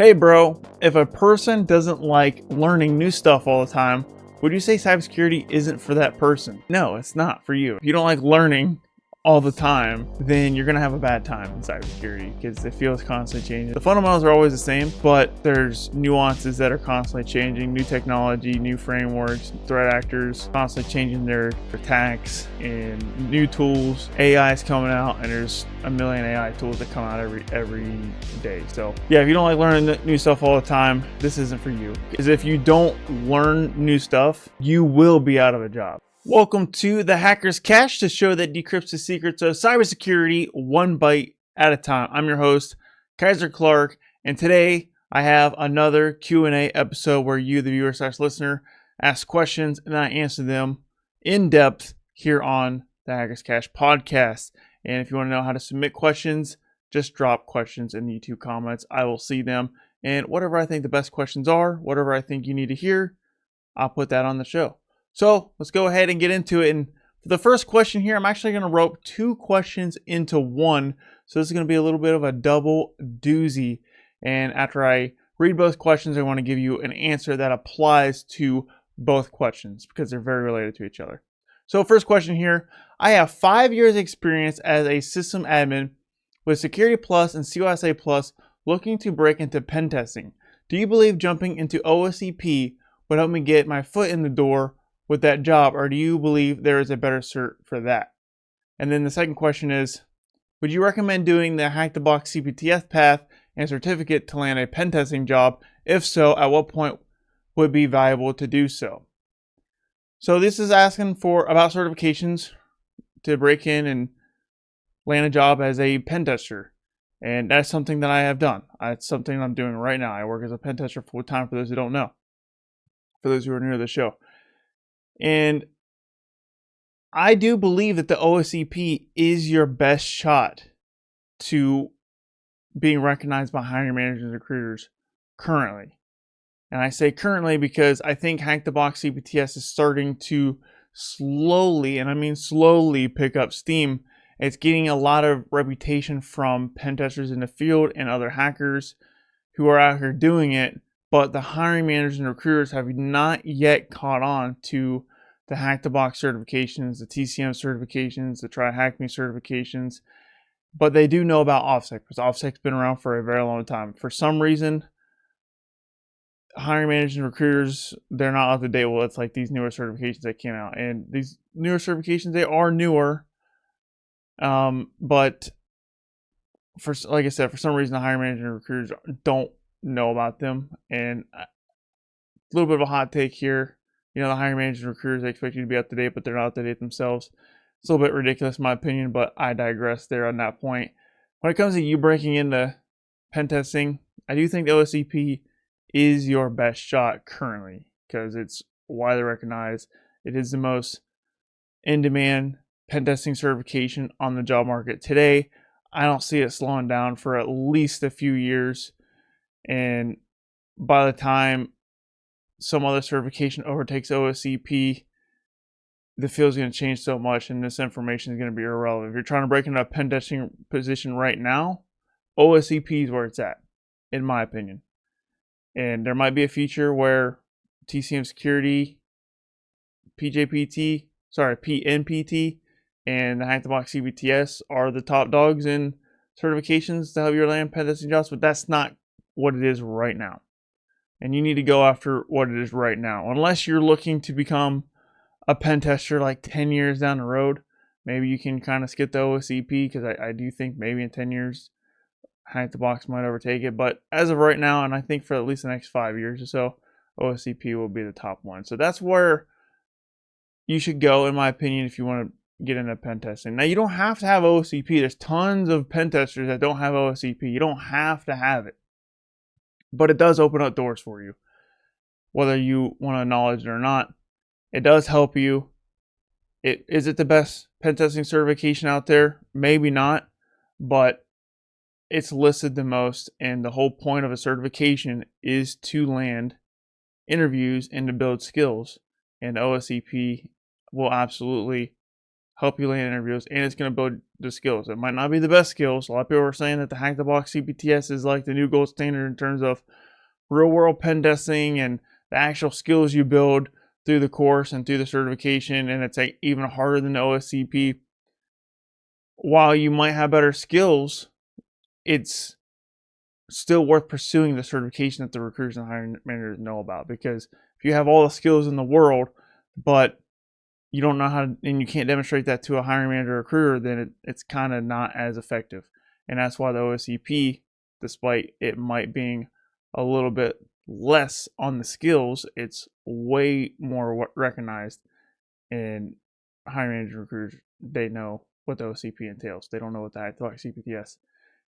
Hey bro, if a person doesn't like learning new stuff all the time, would you say cybersecurity isn't for that person? No, it's not for you. If you don't like learning all the time, then you're gonna have a bad time in cybersecurity because it feels constantly changing. The fundamentals are always the same, but there's nuances that are constantly changing. New technology, new frameworks, threat actors constantly changing their attacks, and new tools. AI is coming out, and there's a million AI tools that come out every day. So yeah, if you don't like learning new stuff all the time, this isn't for you. Because if you don't learn new stuff, you will be out of a job. Welcome to the Hacker's Cache, the show that decrypts the secrets of cybersecurity one byte at a time. I'm your host, Kyser Clark, and today I have another Q&A episode where you, the viewer/listener, ask questions and I answer them in depth here on the Hacker's Cache podcast. And if you want to know how to submit questions, just drop questions in the YouTube comments. I will see them, and whatever I think the best questions are, whatever I think you need to hear, I'll put that on the show. So let's go ahead and get into it. And for the first question here, I'm actually going to rope two questions into one. So this is going to be a little bit of a double doozy. And after I read both questions, I want to give you an answer that applies to both questions because they're very related to each other. So first question here, I have 5 years experience as a system admin with Security Plus and COSA Plus looking to break into pen testing. Do you believe jumping into OSCP would help me get my foot in the door with that job, or do you believe there is a better cert for that? And then the second question is, would you recommend doing the Hack The Box CPTS path and certificate to land a pen testing job? If so, at what point would it be valuable to do so? So this is asking about certifications to break in and land a job as a pen tester. And that's something that I have done. It's something I'm doing right now. I work as a pen tester full time, for those who don't know, for those who are new to the show. And I do believe that the OSCP is your best shot to being recognized by hiring managers and recruiters currently. And I say currently because I think Hack The Box CPTS is starting to slowly, and I mean slowly, pick up steam. It's getting a lot of reputation from pen testers in the field and other hackers who are out here doing it, but the hiring managers and recruiters have not yet caught on to the Hack The Box certifications, the TCM certifications, the Try Hack Me certifications, but they do know about OffSec because OffSec's been around for a very long time. For some reason, hiring managers and recruiters, they're not up to date. Well, it's like these newer certifications that came out, and these newer certifications, they are newer, but like I said, for some reason, the hiring managers and recruiters don't know about them. And a little bit of a hot take here. You know, the hiring managers and recruiters, they expect you to be up to date, but they're not up to date themselves. It's a little bit ridiculous in my opinion, but I digress there on that point. When it comes to you breaking into pen testing, I do think the OSCP is your best shot currently because it's widely recognized. It is the most in-demand pen testing certification on the job market today. I don't see it slowing down for at least a few years. And by the time some other certification overtakes OSCP, the field's going to change so much and this information is going to be irrelevant. If you're trying to break into a pen testing position right now, OSCP is where it's at, in my opinion. And there might be a feature where TCM Security, PNPT, and the Hack The Box CPTS are the top dogs in certifications to help you land pen testing jobs, but that's not what it is right now. And you need to go after what it is right now. Unless you're looking to become a pen tester like 10 years down the road, maybe you can kind of skip the OSCP because I do think maybe in 10 years, Hack The Box might overtake it. But as of right now, and I think for at least the next 5 years or so, OSCP will be the top one. So that's where you should go, in my opinion, if you want to get into pen testing. Now, you don't have to have OSCP. There's tons of pen testers that don't have OSCP. You don't have to have it. But it does open up doors for you, whether you want to acknowledge it or not. It does help you. Is it the best pen testing certification out there? Maybe not, but it's listed the most, and the whole point of a certification is to land interviews and to build skills. And OSCP will absolutely help you land interviews, and it's going to build the skills. It might not be the best skills. A lot of people are saying that the Hack the Box CPTS is like the new gold standard in terms of real world pen testing and the actual skills you build through the course and through the certification, and it's even harder than the OSCP. While you might have better skills, it's still worth pursuing the certification that the recruiters and hiring managers know about, because if you have all the skills in the world but you don't know how to, and you can't demonstrate that to a hiring manager or recruiter, then it's kind of not as effective. And that's why the OSCP, despite it might being a little bit less on the skills, it's way more recognized. And hiring manager recruiters, they know what the OSCP entails. They don't know what the Hack the Box CPTS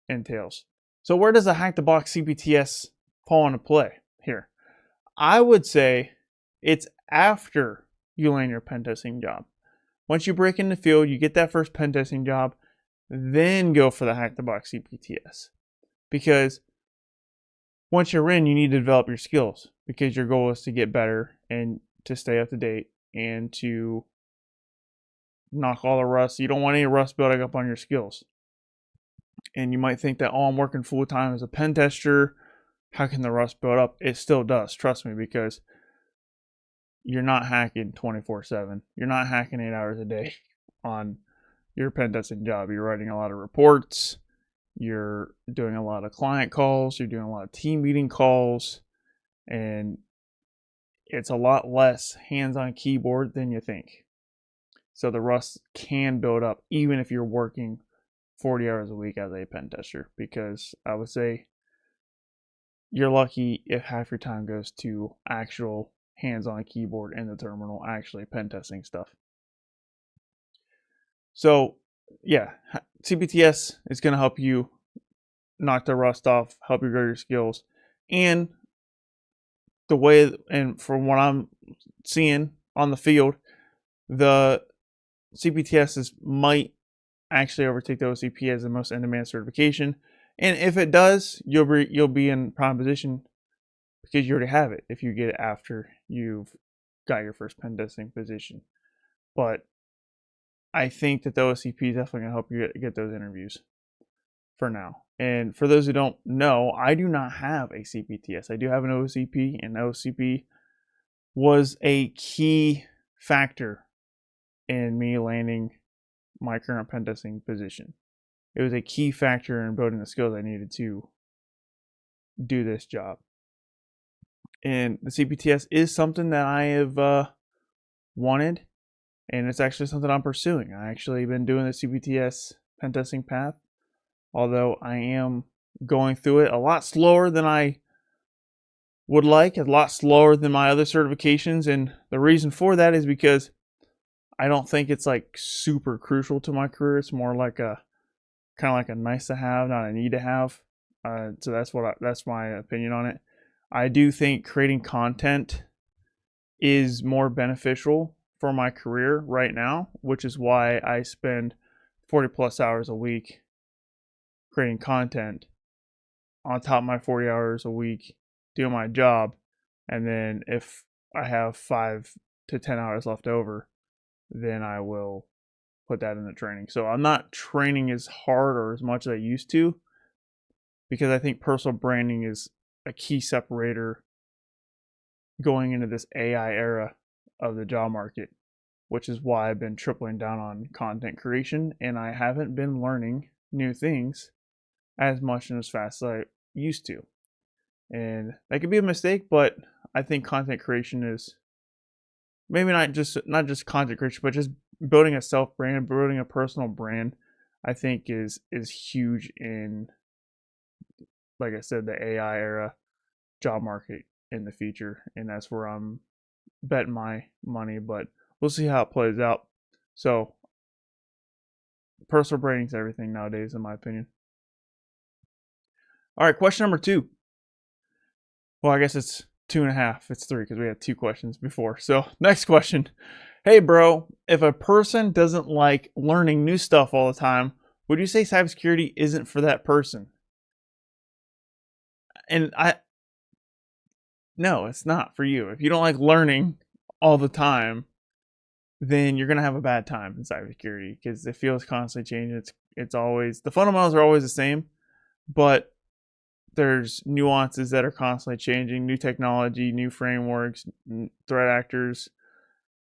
entails. So where does the Hack the Box CPTS fall into play here? I would say it's after you land your pen testing job. Once you break in the field, you get that first pen testing job, then go for the Hack the Box CPTS. Because once you're in, you need to develop your skills, because your goal is to get better and to stay up to date and to knock all the rust. You don't want any rust building up on your skills. And you might think that, oh, I'm working full time as a pen tester, how can the rust build up? It still does, trust me, because you're not hacking 24/7. You're not hacking 8 hours a day on your pen testing job. You're writing a lot of reports. You're doing a lot of client calls. You're doing a lot of team meeting calls. And it's a lot less hands-on keyboard than you think. So the rust can build up even if you're working 40 hours a week as a pen tester, because I would say you're lucky if half your time goes to actual hands-on keyboard in the terminal, actually pen testing stuff. So yeah, CPTS is going to help you knock the rust off, help you grow your skills. And the way, and from what I'm seeing on the field, the CPTS might actually overtake the OSCP as the most in-demand certification. And if it does, you'll be in prime position, because you already have it if you get it after you've got your first pen testing position. But I think that the OSCP is definitely going to help you get those interviews for now. And for those who don't know, I do not have a CPTS. I do have an OSCP, and OSCP was a key factor in me landing my current pen testing position. It was a key factor in building the skills I needed to do this job. And the CPTS is something that I have wanted, and it's actually something I'm pursuing. I actually been doing the CPTS pen testing path, although I am going through it a lot slower than I would like, a lot slower than my other certifications. And the reason for that is because I don't think it's like super crucial to my career. It's more like a kind of like a nice to have, not a need to have. So that's my opinion on it. I do think creating content is more beneficial for my career right now, which is why I spend 40 plus hours a week creating content on top of my 40 hours a week doing my job. And then if I have 5 to 10 hours left over, then I will put that in the training. So I'm not training as hard or as much as I used to, because I think personal branding is a key separator going into this AI era of the job market, which is why I've been tripling down on content creation, and I haven't been learning new things as much and as fast as I used to. And that could be a mistake, but I think content creation is maybe not just content creation, but just building a self brand, building a personal brand, I think is huge in, like I said, the AI era job market in the future. And that's where I'm betting my money, but we'll see how it plays out. So personal branding is everything nowadays, in my opinion. All right, question number 2. Well, I guess it's 2.5. It's 3 because we had 2 questions before. So next question. Hey, bro, if a person doesn't like learning new stuff all the time, would you say cybersecurity isn't for that person? And no, it's not for you. If you don't like learning all the time, then you're going to have a bad time in cybersecurity because the field's constantly changing. It's always, the fundamentals are always the same, but there's nuances that are constantly changing, new technology, new frameworks, threat actors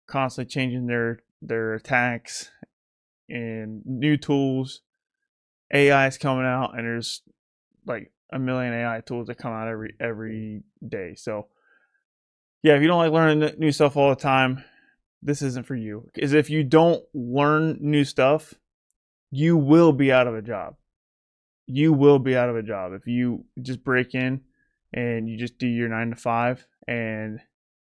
constantly changing their attacks, and new tools. AI is coming out, and there's like a million AI tools that come out every day. So yeah, if you don't like learning new stuff all the time, this isn't for you. Because if you don't learn new stuff, you will be out of a job. You will be out of a job if you just break in and you just do your 9 to 5 and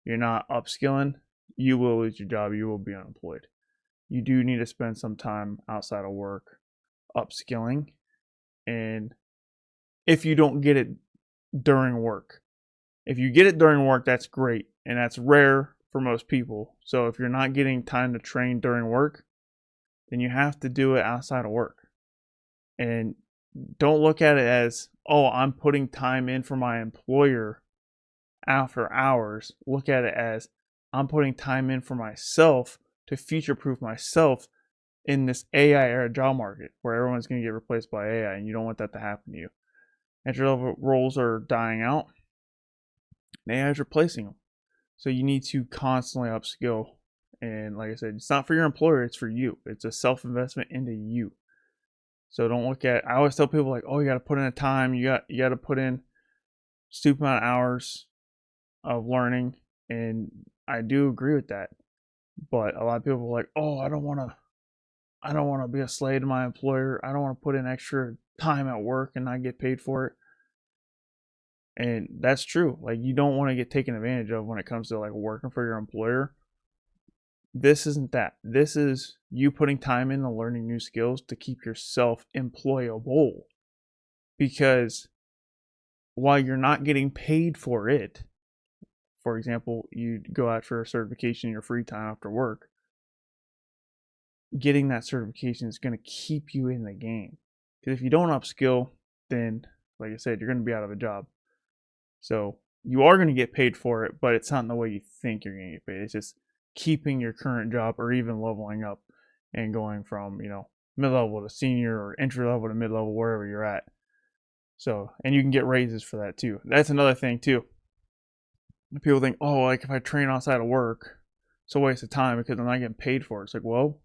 you're not upskilling. You will lose your job. You will be unemployed. You do need to spend some time outside of work upskilling, and if you don't get it during work, if you get it during work, that's great, and that's rare for most people. So if you're not getting time to train during work, then you have to do it outside of work. And don't look at it as, oh, I'm putting time in for my employer after hours. Look at it as, I'm putting time in for myself to future-proof myself in this AI era job market where everyone's going to get replaced by AI, and you don't want that to happen to you. Entry-level roles are dying out, and AI is replacing them. So you need to constantly upskill. And like I said, it's not for your employer, it's for you. It's a self-investment into you. So don't look at, I always tell people like, oh, you got to put in a time, you got to put in stupid amount of hours of learning, and I do agree with that. But a lot of people are like, oh, I don't want to be a slave to my employer. I don't want to put in extra time at work and not get paid for it. And that's true. Like, you don't want to get taken advantage of when it comes to like working for your employer. This isn't that. This is you putting time into learning new skills to keep yourself employable. Because while you're not getting paid for it, for example, you go out for a certification in your free time after work, getting that certification is going to keep you in the game. Because if you don't upskill, then, like I said, you're going to be out of a job. So you are going to get paid for it, but it's not in the way you think you're going to get paid. It's just keeping your current job or even leveling up and going from, mid-level to senior or entry-level to mid-level, wherever you're at. So, and you can get raises for that too. That's another thing too. People think, oh, like if I train outside of work, it's a waste of time because I'm not getting paid for it. It's like, well,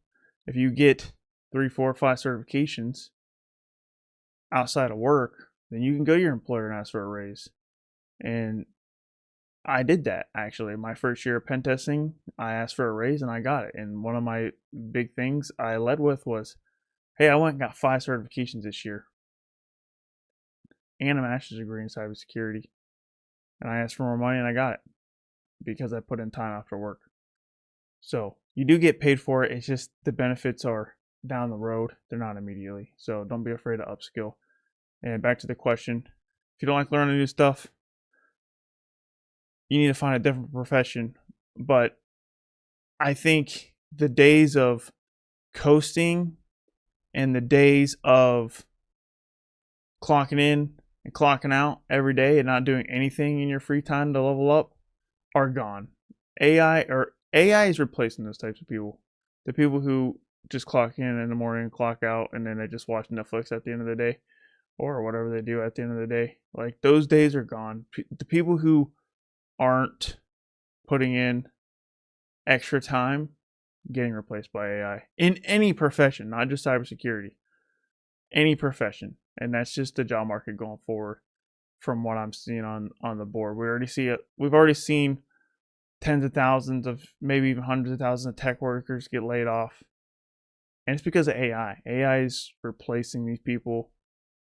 if you get 3, 4, 5 certifications outside of work, then you can go to your employer and ask for a raise. And I did that actually. My first year of pentesting, I asked for a raise and I got it. And one of my big things I led with was, hey, I went and got 5 certifications this year and a master's degree in cybersecurity. And I asked for more money and I got it because I put in time after work. So you do get paid for it. It's just the benefits are down the road. They're not immediately. So don't be afraid to upskill. And back to the question, if you don't like learning new stuff, you need to find a different profession. But I think the days of coasting and the days of clocking in and clocking out every day and not doing anything in your free time to level up are gone. AI is replacing those types of people. The people who just clock in the morning, clock out, and then they just watch Netflix at the end of the day or whatever they do at the end of the day. Like, those days are gone. The people who aren't putting in extra time getting replaced by AI in any profession, not just cybersecurity, any profession. And that's just the job market going forward from what I'm seeing on the board. We've already seen tens of thousands of, maybe even hundreds of thousands of tech workers get laid off. And it's because of AI. AI is replacing these people.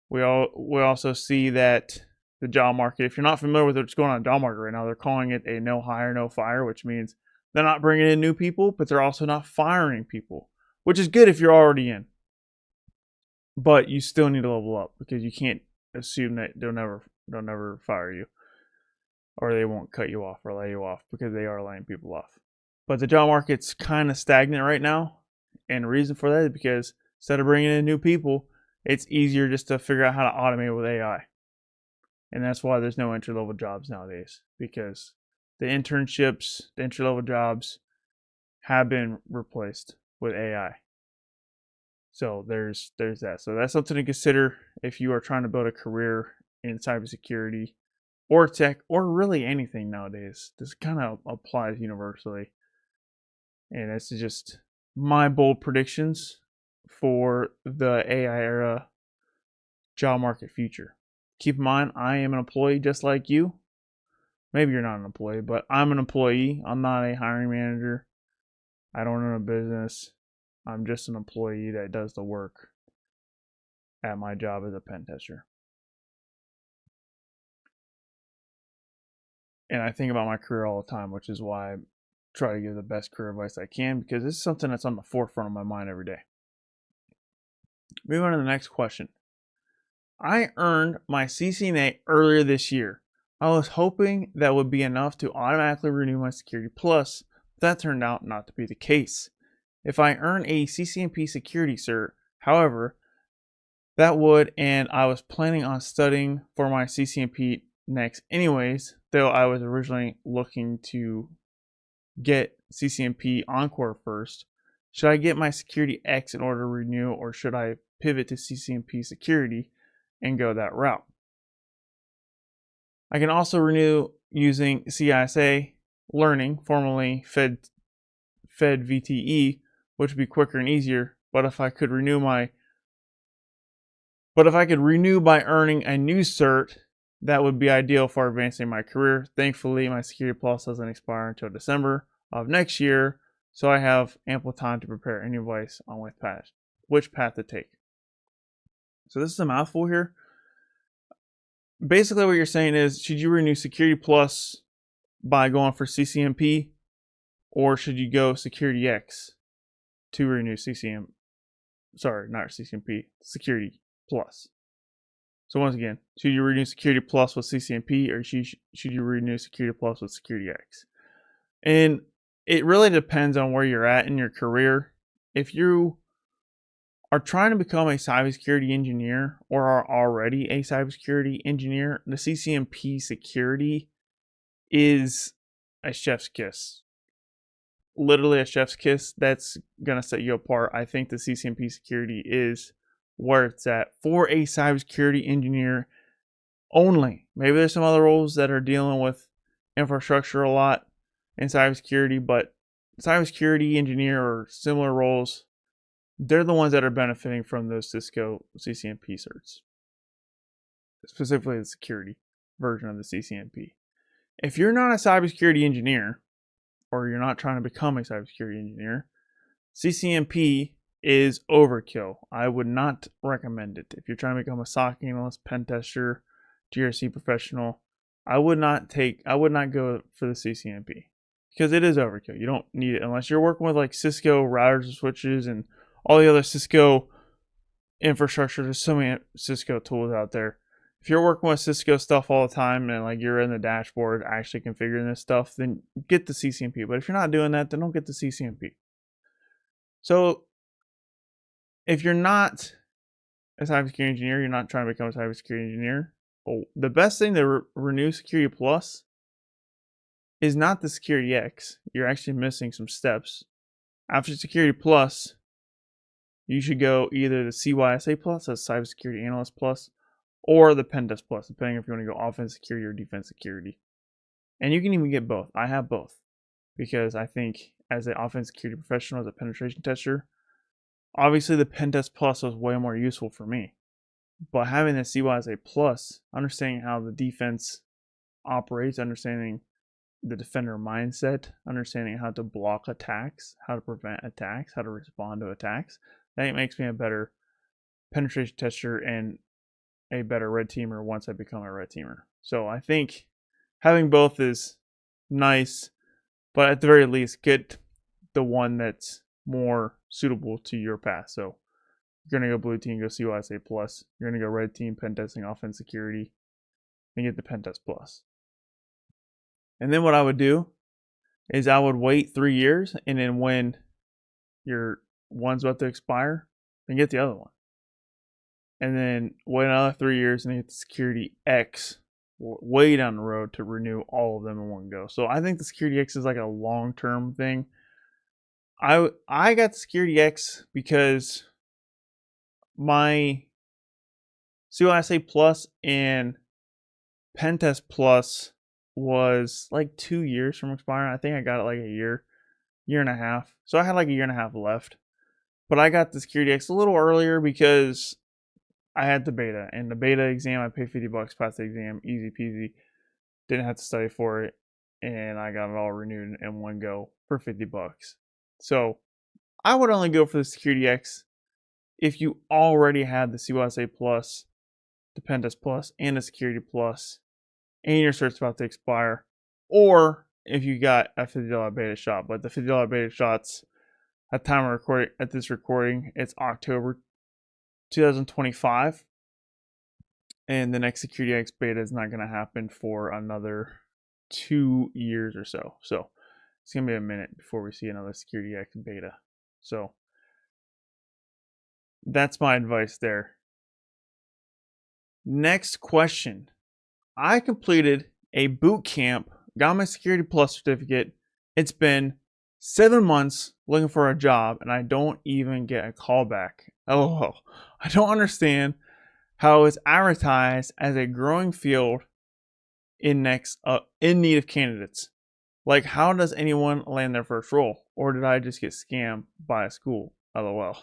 We also see that the job market, if you're not familiar with what's going on in the job market right now, they're calling it a no hire, no fire, which means they're not bringing in new people, but they're also not firing people, which is good if you're already in. But you still need to level up because you can't assume that they'll never fire you, or they won't cut you off or lay you off, because they are laying people off. But the job market's kind of stagnant right now, and the reason for that is because instead of bringing in new people, it's easier just to figure out how to automate with AI. And that's why there's no entry-level jobs nowadays, because the internships, the entry-level jobs have been replaced with AI. So there's that. So that's something to consider if you are trying to build a career in cybersecurity or tech or really anything nowadays. This kind of applies universally. And it's just my bold predictions for the AI era job market future. Keep in mind, I am an employee just like you. Maybe you're not an employee, but I'm an employee. I'm not a hiring manager. I don't own a business. I'm just an employee that does the work at my job as a pen tester. And I think about my career all the time, which is why I try to give the best career advice I can, because this is something that's on the forefront of my mind every day. Moving on to the next question. I earned my CCNA earlier this year. I was hoping that would be enough to automatically renew my Security Plus, but that turned out not to be the case. If I earn a CCNP Security Cert, however, that would, and I was planning on studying for my CCNP next anyways, though I was originally looking to get CCNP Encore first. Should I get my SecurityX in order to renew, or should I pivot to CCNP Security and go that route? I can also renew using CISA Learning, formerly Fed VTE, which would be quicker and easier. But if I could renew by earning a new cert, that would be ideal for advancing my career. Thankfully, my Security Plus doesn't expire until December of next year, so I have ample time to prepare any advice on which path to take. So this is a mouthful here. Basically what you're saying is, should you renew Security Plus by going for CCNP, or should you go SecurityX to renew CCNP? Sorry, not CCNP, Security Plus. So once again, should you renew Security Plus with CCNP, or should you renew Security Plus with SecurityX? And it really depends on where you're at in your career. If you are trying to become a cybersecurity engineer or are already a cybersecurity engineer, the CCNP Security is a chef's kiss. Literally a chef's kiss. That's going to set you apart. I think the CCNP Security is where it's at for a cybersecurity engineer only. Maybe there's some other roles that are dealing with infrastructure a lot in cybersecurity, but cybersecurity engineer or similar roles, they're the ones that are benefiting from those Cisco CCNP certs, specifically the security version of the CCNP. If you're not a cybersecurity engineer, or you're not trying to become a cybersecurity engineer, CCNP is overkill. I would not recommend it. If you're trying to become a SOC analyst, pen tester, GRC professional, I would not go for the CCNP because it is overkill. You don't need it unless you're working with like Cisco routers and switches and all the other Cisco infrastructure. There's so many Cisco tools out there. If you're working with Cisco stuff all the time and like you're in the dashboard actually configuring this stuff, then get the CCNP. But if you're not doing that, then don't get the CCNP. So if you're not a cybersecurity engineer, you're not trying to become a cybersecurity engineer, well, the best thing to renew Security Plus is not the SecurityX. You're actually missing some steps. After Security Plus, you should go either the CYSA Plus, that's Cybersecurity Analyst Plus, or the Pentest Plus, depending if you want to go offense security or defense security. And you can even get both. I have both because I think as an offense security professional, as a penetration tester, obviously the Pentest Plus was way more useful for me. But having the CYSA Plus, understanding how the defense operates, understanding the defender mindset, understanding how to block attacks, how to prevent attacks, how to respond to attacks, that makes me a better penetration tester and a better red teamer once I become a red teamer. So I think having both is nice, but at the very least, get the one that's more suitable to your path. So you're going to go blue team, go CYSA Plus. You're going to go red team, pen testing, offense security, and get the Pentest Plus. And then what I would do is I would wait 3 years, and then when your one's about to expire, then get the other one. And then wait another 3 years and get the SecurityX way down the road to renew all of them in one go. So I think the SecurityX is like a long-term thing. I got the SecurityX because my CYSA Plus and Pentest Plus was like 2 years from expiring. I think I got it like a year and a half. So I had like a year and a half left. But I got the SecurityX a little earlier because I had the beta. And the beta exam, I paid $50, passed the exam, easy peasy. Didn't have to study for it. And I got it all renewed in one go for $50. So I would only go for the SecurityX if you already had the CYSA Plus, the Pentest Plus, and the Security Plus, and your cert's about to expire, or if you got a $50 beta shot. But the $50 beta shots at time of recording, at this recording, it's October 2025, and the next SecurityX beta is not going to happen for another 2 years or so. So it's going to be a minute before we see another SecurityX beta. So that's my advice there. Next question. I completed a boot camp, got my Security Plus certificate. It's been 7 months looking for a job, and I don't even get a call back. LOL. I don't understand how it's advertised as a growing field in need of candidates. Like, how does anyone land their first role? Or did I just get scammed by a school? LOL.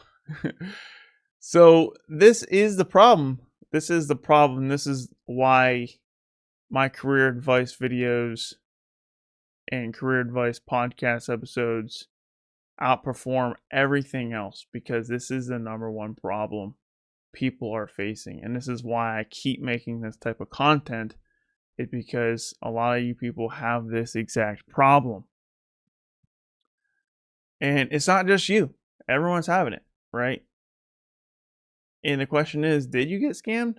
So this is the problem. This is the problem. This is why my career advice videos and career advice podcast episodes outperform everything else, because this is the number one problem people are facing. And this is why I keep making this type of content. It's because a lot of you people have this exact problem. And it's not just you. Everyone's having it, right? And the question is, did you get scammed?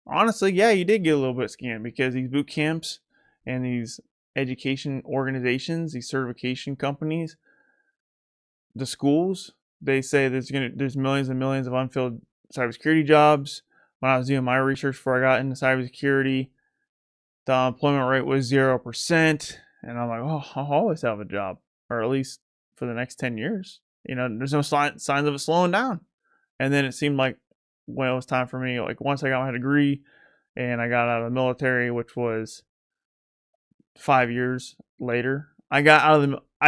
Honestly, yeah, you did get a little bit scammed, because these boot camps and these education organizations, these certification companies, the schools, they say there's millions and millions of unfilled cybersecurity jobs. When I was doing my research before I got into cybersecurity, the unemployment rate was 0%. And I'm like, oh, I'll always have a job, or at least for the next 10 years. There's no signs of it slowing down. And then it seemed like when it was time for me, like once I got my degree and I got out of the military, which was 5 years later, I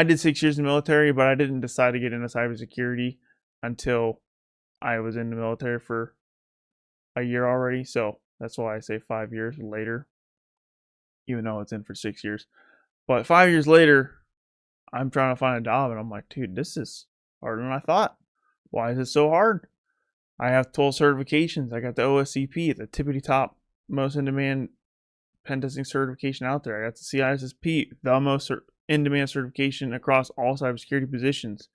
did 6 years in the military, but I didn't decide to get into cybersecurity until I was in the military for a year already. So that's why I say 5 years later, even though it's in for 6 years. But 5 years later, I'm trying to find a job, and I'm like, dude, this is harder than I thought. Why is it so hard? I have 12 certifications. I got the OSCP, the tippity top, most in demand pen testing certification out there. I got the CISSP, the most in demand certification across all cybersecurity positions.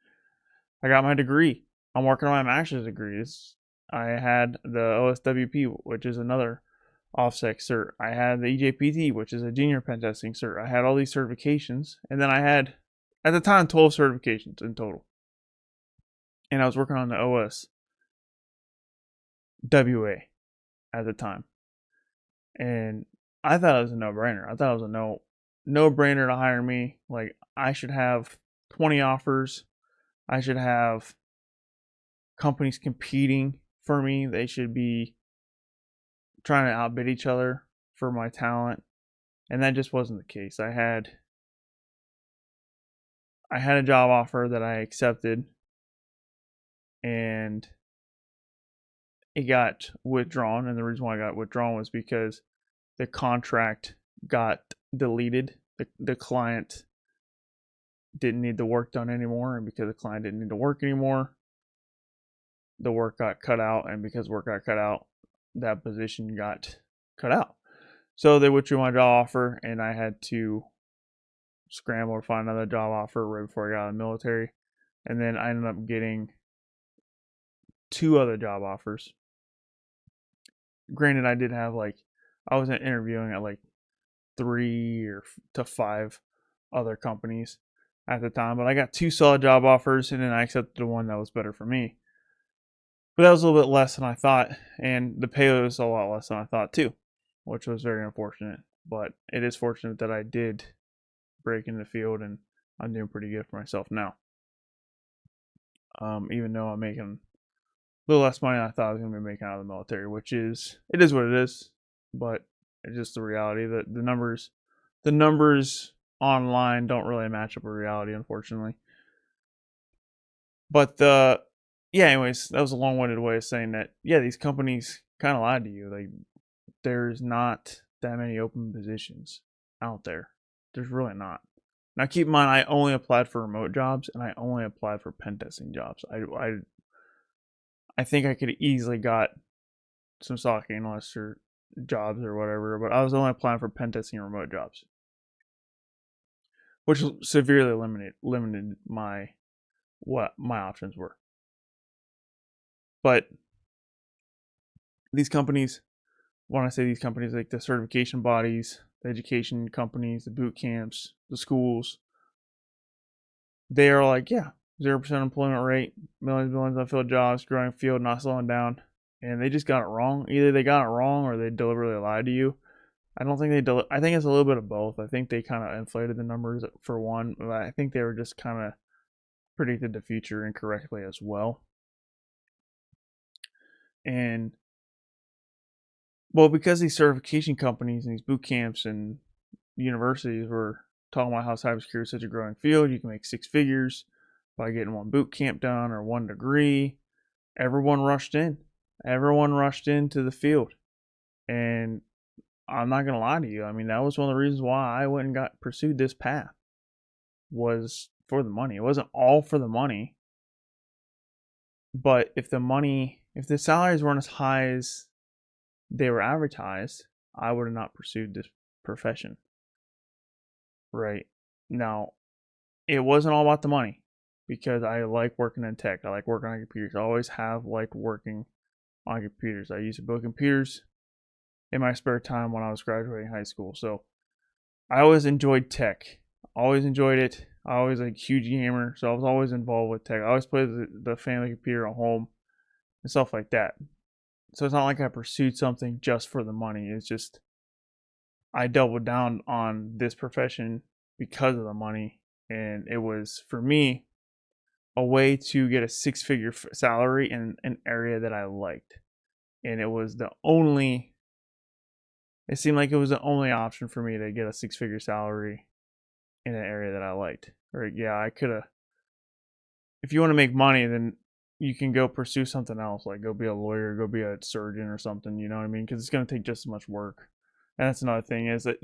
I got my degree. I'm working on my master's degree. I had the OSWP, which is another OffSec cert. I had the EJPT, which is a junior pen testing cert. I had all these certifications, and then I had, at the time, 12 certifications in total. And I was working on the OSWA at the time. And I thought it was a no-brainer. I thought it was a no-brainer to hire me. Like, I should have 20 offers. I should have companies competing for me. They should be trying to outbid each other for my talent. And that just wasn't the case. I had a job offer that I accepted, and it got withdrawn. And the reason why I got withdrawn was because the contract got deleted. The client didn't need the work done anymore, and because the client didn't need to work anymore, the work got cut out, and because work got cut out, that position got cut out. So they withdrew my job offer, and I had to scramble to find another job offer right before I got out of the military. And then I ended up getting 2 other job offers. Granted, I did have I wasn't interviewing at 3 or to 5 other companies at the time, but I got 2 solid job offers, and then I accepted the one that was better for me. But that was a little bit less than I thought, and the pay was a lot less than I thought too, which was very unfortunate. But it is fortunate that I did break in the field, and I'm doing pretty good for myself now. even though I'm making a little less money than I thought I was going to be making out of the military, which it is what it is, but it's just the reality that the numbers online don't really match up with reality, unfortunately. But yeah, anyways, that was a long-winded way of saying that, yeah, these companies kind of lied to you. Like, there's not that many open positions out there. There's really not. Now, keep in mind, I only applied for remote jobs and I only applied for pen testing jobs. I think I could have easily got some SOC analyst or jobs or whatever, but I was only applying for pen testing and remote jobs, which severely limited what my options were. But these companies, when I say these companies, like the certification bodies, the education companies, the boot camps, the schools, they are like, yeah, 0% employment rate, millions of unfilled jobs, growing field, not slowing down. And they just got it wrong. Either they got it wrong or they deliberately lied to you. I don't think I think it's a little bit of both. I think they kind of inflated the numbers for one, but I think they were just kind of predicted the future incorrectly as well. And well, because these certification companies and these boot camps and universities were talking about how cybersecurity is such a growing field, you can make six figures by getting one boot camp done or one degree. Everyone rushed in. Everyone rushed into the field. And I'm not gonna lie to you. I mean, that was one of the reasons why I went and pursued this path, was for the money. It wasn't all for the money, but if the salaries weren't as high as they were advertised, I would have not pursued this profession. Right now, it wasn't all about the money, because I like working in tech. I like working on computers. I always have liked working on computers. I used to build computers in my spare time when I was graduating high school. So I always enjoyed tech. Always enjoyed it. I always like huge gamer, so I was always involved with tech. I always played the family computer at home and stuff like that. So it's not like I pursued something just for the money. It's just I doubled down on this profession because of the money, and it was, for me, a way to get a six-figure salary in an area that I liked. And it seemed like it was the only option for me to get a six-figure salary in an area that I liked. Or yeah, I could have. If you want to make money, then you can go pursue something else, like go be a lawyer, go be a surgeon or something. You know what I mean? Because it's going to take just as much work. And that's another thing, is that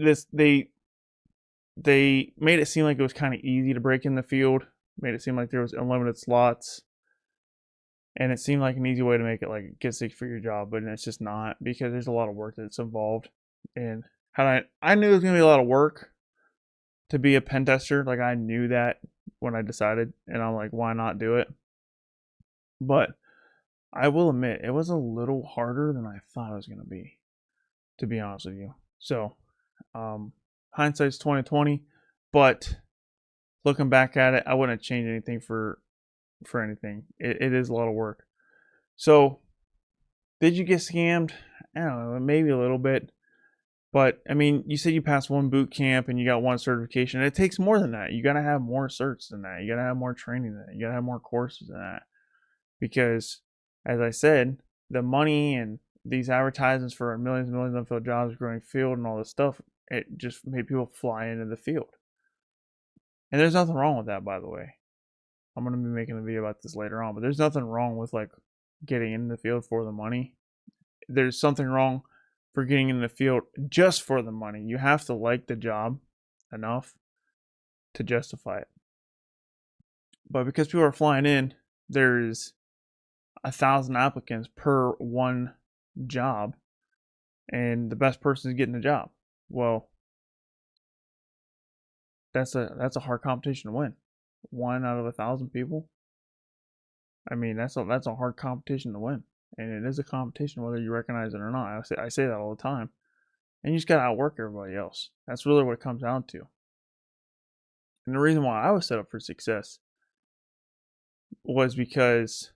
they made it seem like it was kind of easy to break in the field. Made it seem like there was unlimited slots, and it seemed like an easy way to make it like get six-figure job, but it's just not, because there's a lot of work that's involved. And I knew it was gonna be a lot of work to be a pen tester. Like, I knew that when I decided, and I'm like, why not do it? But I will admit, it was a little harder than I thought it was gonna be, to be honest with you. So, hindsight's 2020, but looking back at it, I wouldn't change anything for anything. It is a lot of work. So, did you get scammed? I don't know, maybe a little bit. But I mean, you said you passed one boot camp and you got one certification. It takes more than that. You got to have more certs than that. You got to have more training than that. You got to have more courses than that. Because, as I said, the money and these advertisements for millions and millions of unfilled jobs, growing field, and all this stuff, it just made people fly into the field. And there's nothing wrong with that, by the way. I'm going to be making a video about this later on, but there's nothing wrong with like getting in the field for the money. There's something wrong for getting in the field just for the money. You have to like the job enough to justify it. But because people are flying in, there's 1,000 applicants per one job, and the best person is getting the job. Well, that's a hard competition to win. 1 out of 1,000 people. I mean, that's a hard competition to win, and it is a competition whether you recognize it or not. I say that all the time, and you just gotta outwork everybody else. That's really what it comes down to. And the reason why I was set up for success was because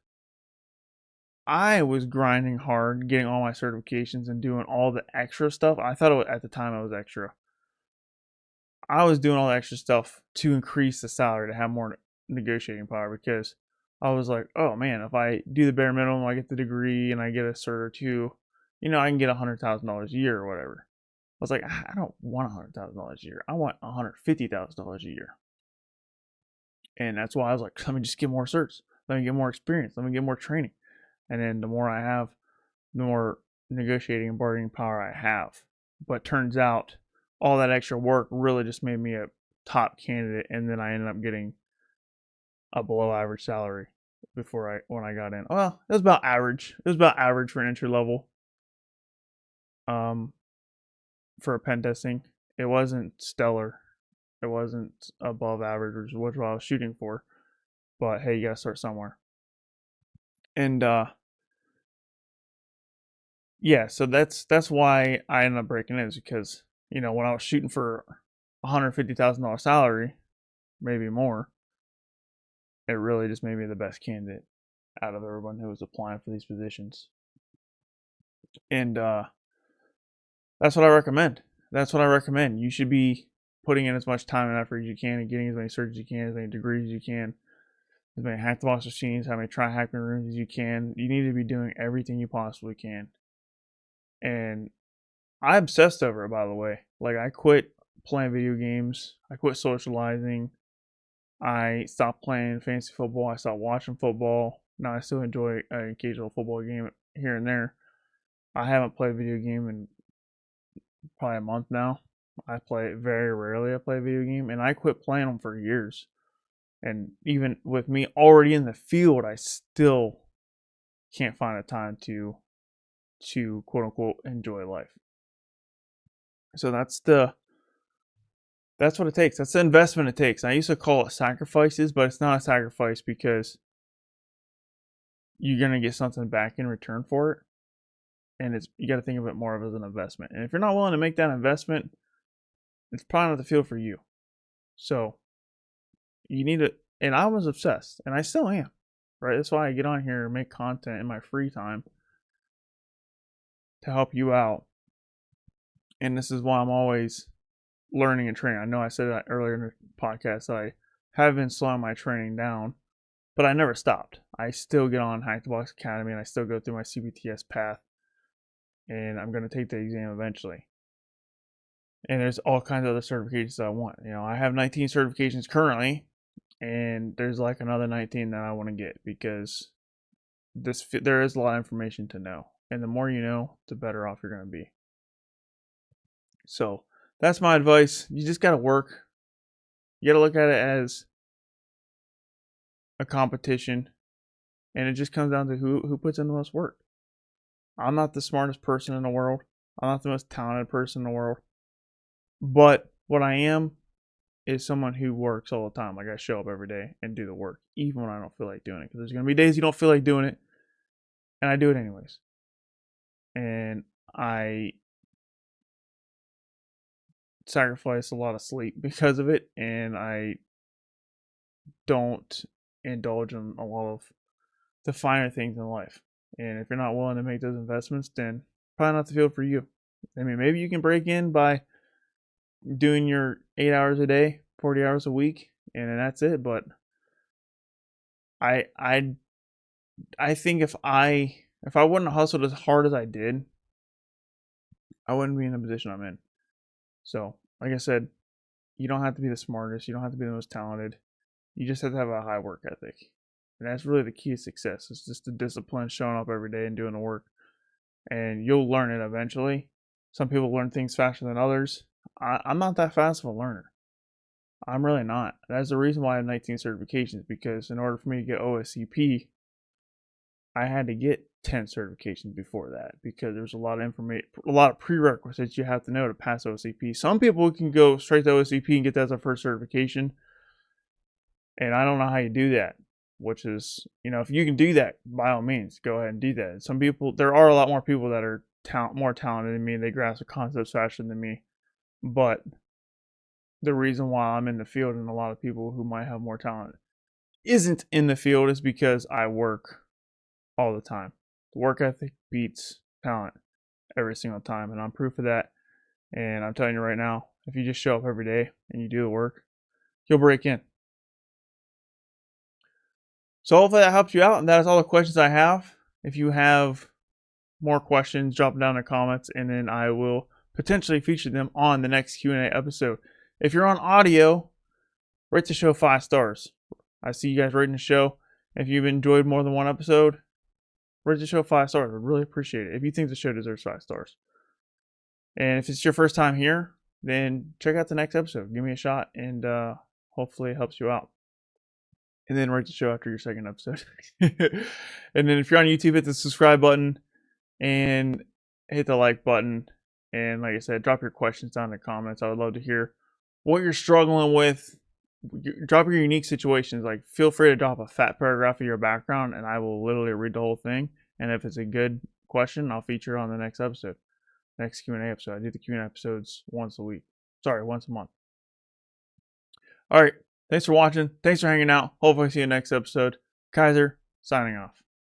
I was grinding hard, getting all my certifications and doing all the extra stuff. I thought at the time it was extra. I was doing all the extra stuff to increase the salary, to have more negotiating power, because I was like, oh man, if I do the bare minimum, I get the degree and I get a cert or two, I can get $100,000 a year or whatever. I was like, I don't want $100,000 a year. I want $150,000 a year. And that's why I was like, let me just get more certs. Let me get more experience. Let me get more training. And then the more I have, the more negotiating and bargaining power I have. But turns out all that extra work really just made me a top candidate. And then I ended up getting a below average salary when I got in. Well, it was about average. It was about average for an entry level. For pen testing, it wasn't stellar. It wasn't above average, which is what I was shooting for. But hey, you gotta start somewhere. And yeah, so that's why I ended up breaking in, is because when I was shooting for $150,000 salary, maybe more, it really just made me the best candidate out of everyone who was applying for these positions. And that's what I recommend. That's what I recommend. You should be putting in as much time and effort as you can and getting as many certs as you can, as many degrees as you can, as many hack the box machines, how many try hacking rooms as you can. You need to be doing everything you possibly can. And I obsessed over it, by the way. Like, I quit playing video games. I quit socializing. I stopped playing fantasy football. I stopped watching football. Now I still enjoy an occasional football game here and there. I haven't played a video game in probably a month now. I play very rarely. I play a video game, and I quit playing them for years. And even with me already in the field, I still can't find a time to quote unquote enjoy life. So that's what it takes. That's the investment it takes. I used to call it sacrifices, but it's not a sacrifice because you're gonna get something back in return for it. And you got to think of it more of as an investment. And if you're not willing to make that investment, it's probably not the field for you. So you need to. And I was obsessed, and I still am. Right. That's why I get on here and make content in my free time to help you out. And this is why I'm always learning and training. I know I said that earlier in the podcast. I have been slowing my training down, but I never stopped. I still get on Hack The Box Academy, and I still go through my CPTS path. And I'm going to take the exam eventually. And there's all kinds of other certifications that I want. I have 19 certifications currently, and there's like another 19 that I want to get because there is a lot of information to know. And the more you know, the better off you're going to be. So that's my advice. You just got to work. You got to look at it as a competition, and it just comes down to who puts in the most work. I'm not the smartest person in the world. I'm not the most talented person in the world. But what I am is someone who works all the time. Like, I show up every day and do the work, even when I don't feel like doing it. Because there's going to be days you don't feel like doing it, and I do it anyways. And I sacrifice a lot of sleep because of it, and I don't indulge in a lot of the finer things in life. And if you're not willing to make those investments, then probably not the field for you. I mean, maybe you can break in by doing your 8 hours a day, 40 hours a week, and then that's it. But I think if I wouldn't have hustled as hard as I did, I wouldn't be in the position I'm in. So, like I said, you don't have to be the smartest. You don't have to be the most talented. You just have to have a high work ethic. And that's really the key to success. It's just the discipline, showing up every day and doing the work. And you'll learn it eventually. Some people learn things faster than others. I'm not that fast of a learner. I'm really not. That's the reason why I have 19 certifications, because in order for me to get OSCP, I had to get 10 certifications before that, because there's a lot of prerequisites you have to know to pass OSCP. Some people can go straight to OSCP and get that as a first certification, and I don't know how you do that. Which is, if you can do that, by all means, go ahead and do that. Some people, there are a lot more people that are more talented than me. They grasp the concepts faster than me. But the reason why I'm in the field and a lot of people who might have more talent isn't in the field is because I work all the time. The work ethic beats talent every single time, and I'm proof of that. And I'm telling you right now, if you just show up every day and you do the work, you'll break in. So hopefully that helps you out, and that is all the questions I have. If you have more questions, drop them down in the comments, and then I will potentially feature them on the next Q&A episode. If you're on audio, rate the show 5 stars. I see you guys rating the show. If you've enjoyed more than one episode, rate the show 5 stars. I really appreciate it if you think the show deserves 5 stars. And if it's your first time here, then check out the next episode. Give me a shot, and hopefully it helps you out. And then rate the show after your second episode. And then if you're on YouTube, hit the subscribe button and hit the like button. And like I said, drop your questions down in the comments. I would love to hear what you're struggling with. Drop your unique situations. Like, feel free to drop a fat paragraph of your background, and I will literally read the whole thing. And if it's a good question, I'll feature it on the next episode, next Q&A episode. I do the Q&A episodes once a month. All right. Thanks for watching. Thanks for hanging out. Hopefully see you next episode. Kyser, signing off.